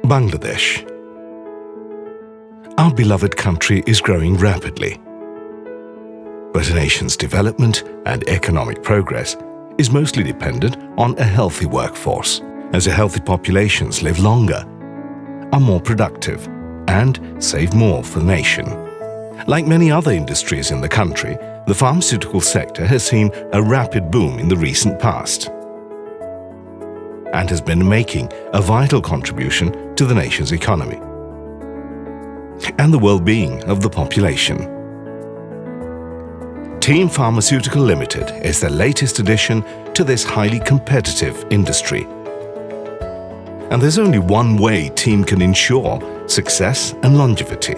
Bangladesh. Our beloved country is growing rapidly. But a nation's development and economic progress is mostly dependent on a healthy workforce, as healthy populations live longer, are more productive, and save more for the nation. Like many other industries in the country, the pharmaceutical sector has seen a rapid boom in the recent past and has been making a vital contribution to the nation's economy and the well-being of the population. Team Pharmaceuticals Ltd is the latest addition to this highly competitive industry. And there's only one way Team can ensure success and longevity,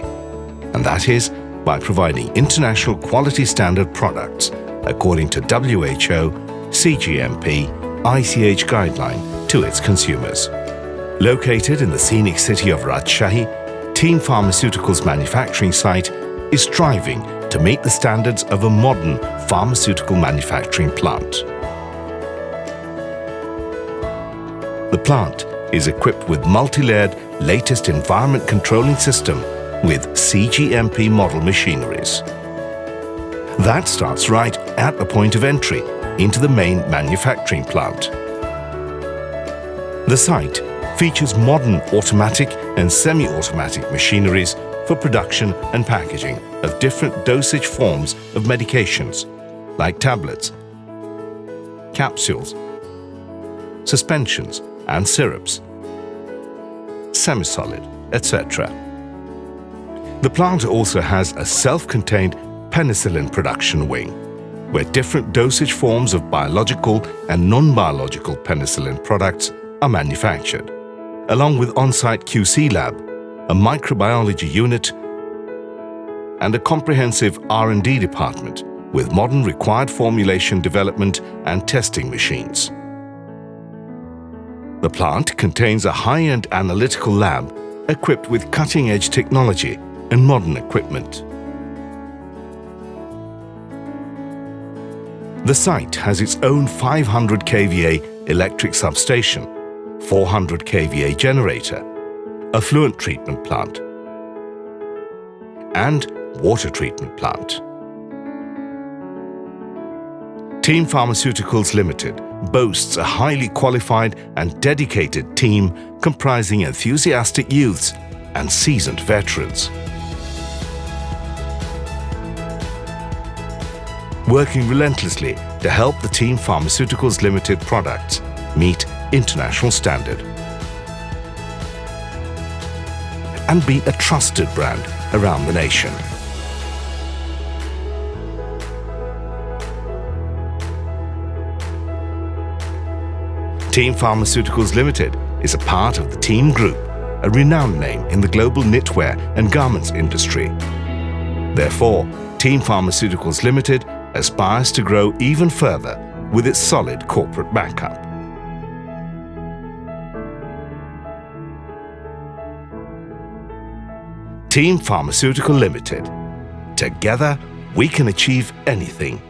and that is by providing international quality standard products according to WHO, CGMP, ICH guideline to its consumers. Located in the scenic city of Rajshahi, Team Pharmaceuticals manufacturing site is striving to meet the standards of a modern pharmaceutical manufacturing plant. The plant is equipped with multi-layered latest environment controlling system with CGMP model machineries. That starts right at the point of entry into the main manufacturing plant. The site features modern automatic and semi-automatic machineries for production and packaging of different dosage forms of medications like tablets, capsules, suspensions and syrups, semi-solid, etc. The plant also has a self-contained penicillin production wing, where different dosage forms of biological and non-biological penicillin products are manufactured, along with on-site QC lab, a microbiology unit, and a comprehensive R&D department with modern required formulation development and testing machines. The plant contains a high-end analytical lab equipped with cutting-edge technology and modern equipment. The site has its own 500 kVA electric substation, 400 kVA generator, effluent treatment plant, and water treatment plant. Team Pharmaceuticals Ltd boasts a highly qualified and dedicated team comprising enthusiastic youths and seasoned veterans. Working relentlessly to help the Team Pharmaceuticals Ltd products meet international standard and be a trusted brand around the nation. Team Pharmaceuticals Ltd is a part of the Team Group, a renowned name in the global knitwear and garments industry. Therefore, Team Pharmaceuticals Ltd aspires to grow even further with its solid corporate backup. Team Pharmaceuticals Ltd. Together, we can achieve anything.